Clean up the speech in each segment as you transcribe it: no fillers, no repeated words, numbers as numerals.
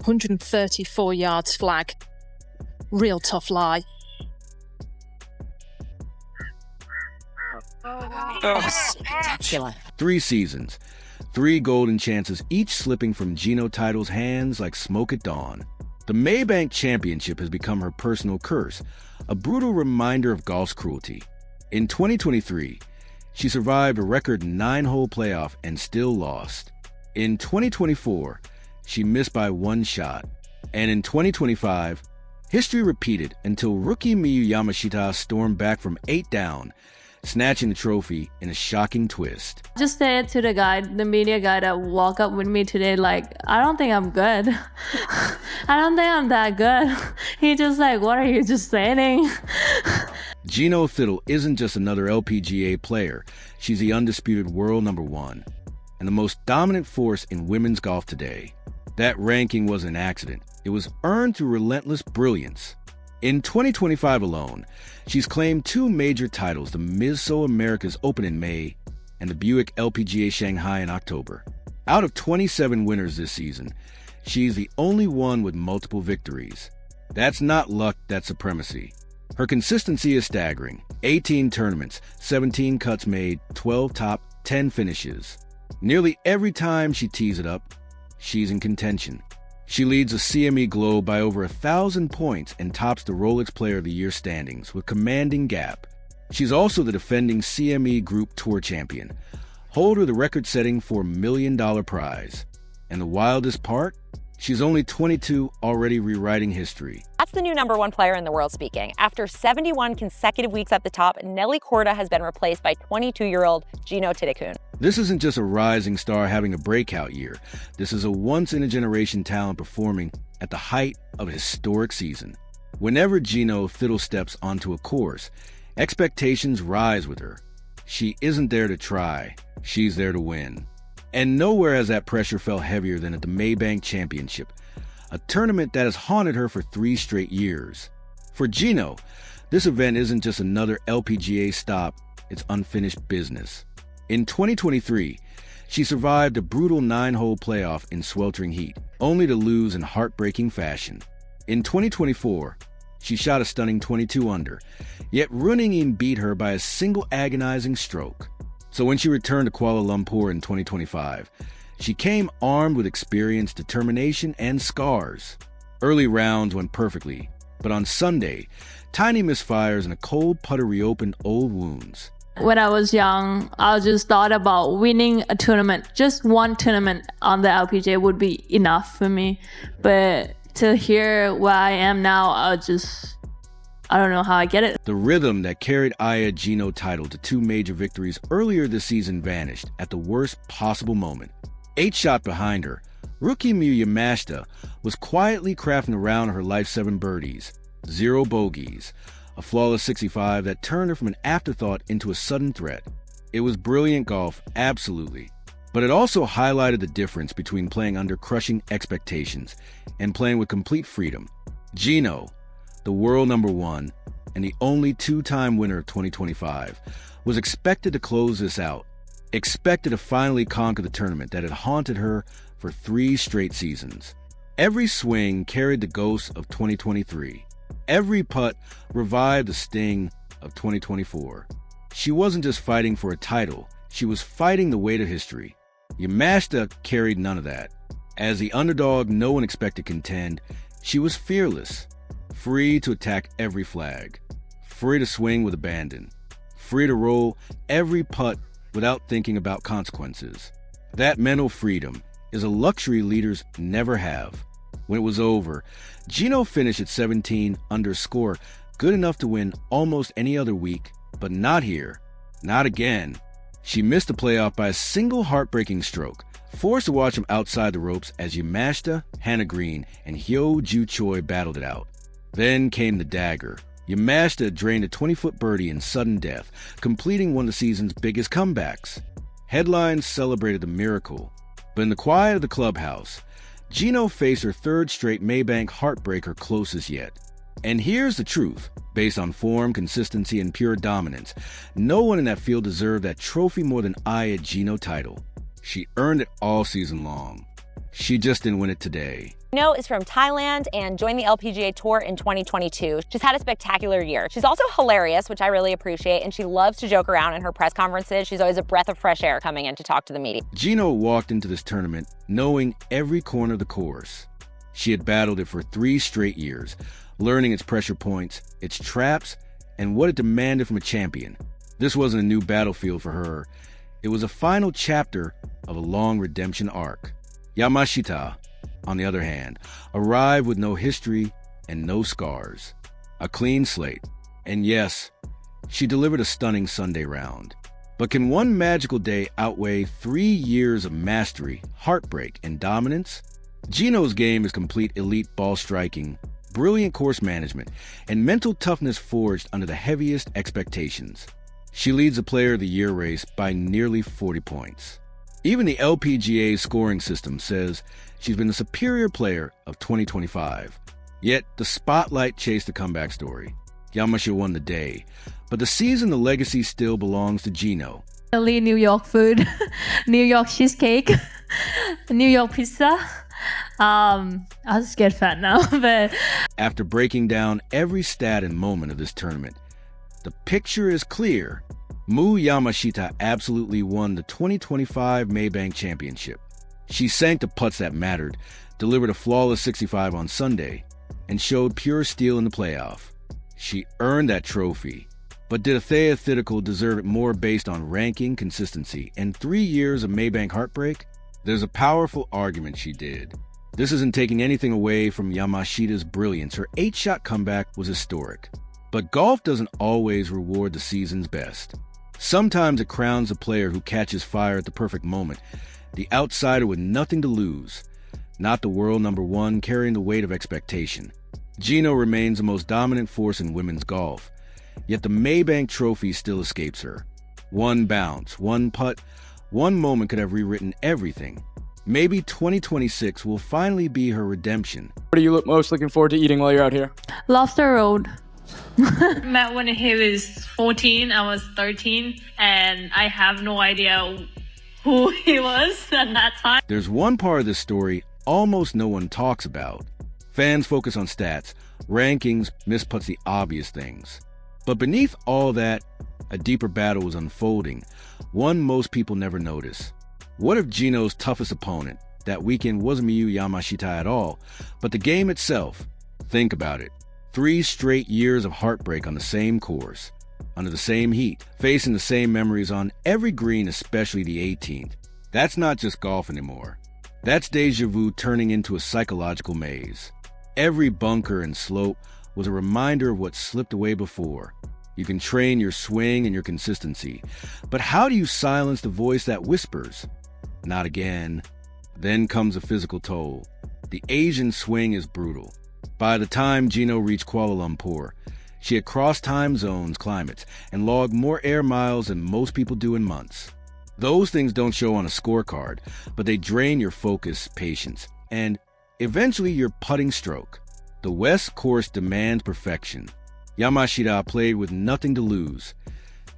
134 yards flag. Real tough lie. Oh, spectacular. 3 seasons, 3 golden chances, each slipping from Gino title's hands like smoke at dawn. The Maybank Championship has become her personal curse, a brutal reminder of golf's cruelty. In 2023, she survived a record 9-hole playoff and still lost. In 2024, she missed by 1 shot. And in 2025, history repeated until rookie Miyu Yamashita stormed back from 8 down, snatching the trophy in a shocking twist. Just said to the guy, the media guy that walked up with me today, like, I don't think I'm good. I don't think I'm that good. He just like, what are you just saying? Gino Thitikul isn't just another LPGA player. She's the undisputed world #1 and the most dominant force in women's golf today. That ranking wasn't an accident. It was earned through relentless brilliance. In 2025 alone, she's claimed 2 major titles, the Miss America's Open in May and the Buick LPGA Shanghai in October. Out of 27 winners this season, she's the only one with multiple victories. That's not luck, that's supremacy. Her consistency is staggering. 18 tournaments, 17 cuts made, 12 top, 10 finishes. Nearly every time she tees it up, she's in contention. She leads the CME Globe by over 1,000 points and tops the Rolex Player of the Year standings with commanding gap. She's also the defending CME Group Tour champion, holder of the record-setting $4 million prize. And the wildest part? She's only 22, already rewriting history. That's the new #1 player in the world speaking. After 71 consecutive weeks at the top, Nelly Korda has been replaced by 22-year-old Gino Thitikul. This isn't just a rising star having a breakout year. This is a once-in-a-generation talent performing at the height of a historic season. Whenever Gino Thitikul steps onto a course, expectations rise with her. She isn't there to try. She's there to win. And nowhere has that pressure felt heavier than at the Maybank Championship, a tournament that has haunted her for 3 straight years. For Gino, this event isn't just another LPGA stop, it's unfinished business. In 2023, she survived a brutal 9-hole playoff in sweltering heat, only to lose in heartbreaking fashion. In 2024, she shot a stunning 22 under, yet Runningen beat her by a single agonizing stroke. So when she returned to Kuala Lumpur in 2025, she came armed with experience, determination, and scars. Early rounds went perfectly, but on Sunday, tiny misfires and a cold putter reopened old wounds. When I was young, I just thought about winning a tournament. Just one tournament on the LPGA would be enough for me. But to hear where I am now, I don't know how I get it. The rhythm that carried Aya Gino title to 2 major victories earlier this season vanished at the worst possible moment. 8 shot behind her, rookie Miyu Yamashita was quietly crafting around her life 7 birdies, 0 bogeys, a flawless 65 that turned her from an afterthought into a sudden threat. It was brilliant golf, absolutely. But it also highlighted the difference between playing under crushing expectations and playing with complete freedom. Gino, the world #1 and the only 2-time winner of 2025, was expected to close this out, expected to finally conquer the tournament that had haunted her for 3 straight seasons. Every swing carried the ghost of 2023. Every putt revived the sting of 2024. She wasn't just fighting for a title, she was fighting the weight of history. Yamashita carried none of that. As the underdog no one expected to contend, she was fearless, free to attack every flag, free to swing with abandon, free to roll every putt without thinking about consequences. That mental freedom is a luxury leaders never have. When it was over, Gino finished at 17 under score, good enough to win almost any other week, but not here. Not again. She missed the playoff by a single heartbreaking stroke, forced to watch him outside the ropes as Yamashita, Hannah Green, and Hyo Joo Choi battled it out. Then came the dagger. Yamashita drained a 20-foot birdie in sudden death, completing one of the season's biggest comebacks. Headlines celebrated the miracle, but in the quiet of the clubhouse, Gino faced her 3rd straight Maybank heartbreaker closest yet. And here's the truth. Based on form, consistency, and pure dominance, no one in that field deserved that trophy more than Aya Gino title. She earned it all season long. She just didn't win it today. Gino is from Thailand and joined the LPGA Tour in 2022. She's had a spectacular year. She's also hilarious, which I really appreciate, and she loves to joke around in her press conferences. She's always a breath of fresh air coming in to talk to the media. Gino walked into this tournament knowing every corner of the course. She had battled it for 3 straight years, learning its pressure points, its traps, and what it demanded from a champion. This wasn't a new battlefield for her. It was a final chapter of a long redemption arc. Yamashita, on the other hand, arrived with no history and no scars. A clean slate. And yes, she delivered a stunning Sunday round. But can one magical day outweigh 3 years of mastery, heartbreak, and dominance? Gino's game is complete elite ball striking, brilliant course management, and mental toughness forged under the heaviest expectations. She leads the Player of the Year race by nearly 40 points. Even the LPGA scoring system says she's been the superior player of 2025. Yet, the spotlight chased the comeback story. Yamashita won the day, but the season, the legacy still belongs to Gino. New York food, New York cheesecake, New York pizza. I just get fat now, but... After breaking down every stat and moment of this tournament, the picture is clear. Miyu Yamashita absolutely won the 2025 Maybank Championship. She sank the putts that mattered, delivered a flawless 65 on Sunday, and showed pure steel in the playoff. She earned that trophy. But did Yamashita Thitikul deserve it more based on ranking, consistency, and 3 years of Maybank heartbreak? There's a powerful argument she did. This isn't taking anything away from Yamashita's brilliance. Her 8-shot comeback was historic. But golf doesn't always reward the season's best. Sometimes it crowns a player who catches fire at the perfect moment, the outsider with nothing to lose, not the world number 1 carrying the weight of expectation. Gino remains the most dominant force in women's golf, yet the Maybank trophy still escapes her. One bounce, one putt, one moment could have rewritten everything. Maybe 2026 will finally be her redemption. What are you most looking forward to eating while you're out here? Lobster roll. Met when he was 14, I was 13, and I have no idea who he was at that time. There's one part of this story almost no one talks about. Fans focus on stats, rankings, miss putts, the obvious things. But beneath all that, a deeper battle was unfolding, one most people never notice. What if Gino's toughest opponent that weekend wasn't Miyu Yamashita at all, but the game itself? Think about it. 3 straight years of heartbreak on the same course, under the same heat, facing the same memories on every green, especially the 18th. That's not just golf anymore. That's deja vu turning into a psychological maze. Every bunker and slope was a reminder of what slipped away before. You can train your swing and your consistency, but how do you silence the voice that whispers? Not again. Then comes a physical toll. The Asian swing is brutal. By the time Gino reached Kuala Lumpur, she had crossed time zones, climates, and logged more air miles than most people do in months. Those things don't show on a scorecard, but they drain your focus, patience, and eventually your putting stroke. The West course demands perfection. Yamashita played with nothing to lose.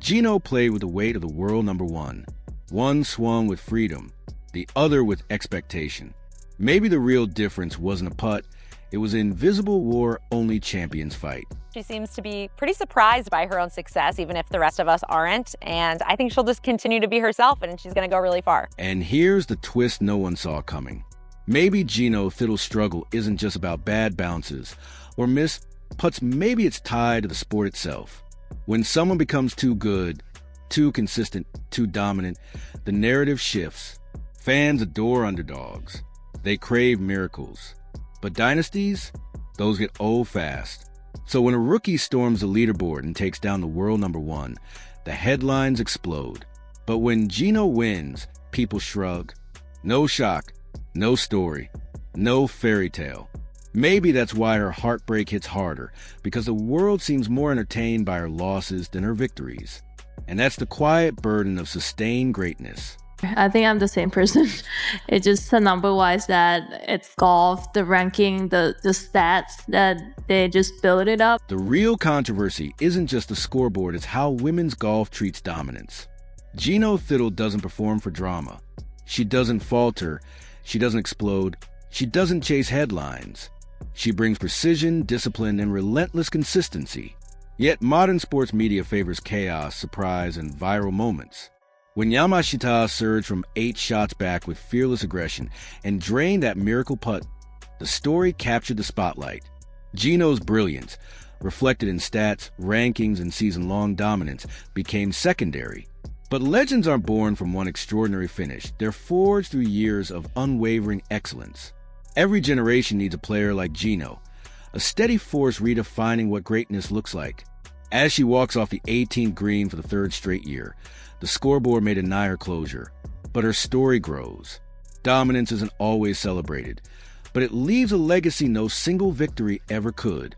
Gino played with the weight of the world number 1. One swung with freedom, the other with expectation. Maybe the real difference wasn't a putt, it was an invisible war only champions fight. She seems to be pretty surprised by her own success, even if the rest of us aren't. And I think she'll just continue to be herself, and she's going to go really far. And here's the twist no one saw coming. Maybe Gino Thitilkul's struggle isn't just about bad bounces or missed putts. Maybe it's tied to the sport itself. When someone becomes too good, too consistent, too dominant, the narrative shifts. Fans adore underdogs. They crave miracles. But dynasties, those get old fast. So when a rookie storms the leaderboard and takes down the world number 1, the headlines explode. But when Gino wins, people shrug. No shock, no story, no fairy tale. Maybe that's why her heartbreak hits harder, because the world seems more entertained by her losses than her victories. And that's the quiet burden of sustained greatness. I think I'm the same person. It's just the number-wise that it's golf, the ranking, the stats, that they just build it up. The real controversy isn't just the scoreboard, it's how women's golf treats dominance. Gino Thitikul doesn't perform for drama. She doesn't falter. She doesn't explode. She doesn't chase headlines. She brings precision, discipline, and relentless consistency. Yet modern sports media favors chaos, surprise, and viral moments. When Yamashita surged from 8 shots back with fearless aggression and drained that miracle putt, the story captured the spotlight. Gino's brilliance, reflected in stats, rankings, and season-long dominance, became secondary. But legends aren't born from one extraordinary finish. They're forged through years of unwavering excellence. Every generation needs a player like Gino, a steady force redefining what greatness looks like. As she walks off the 18th green for the 3rd straight year, the scoreboard may deny her closure, but her story grows. Dominance isn't always celebrated, but it leaves a legacy no single victory ever could.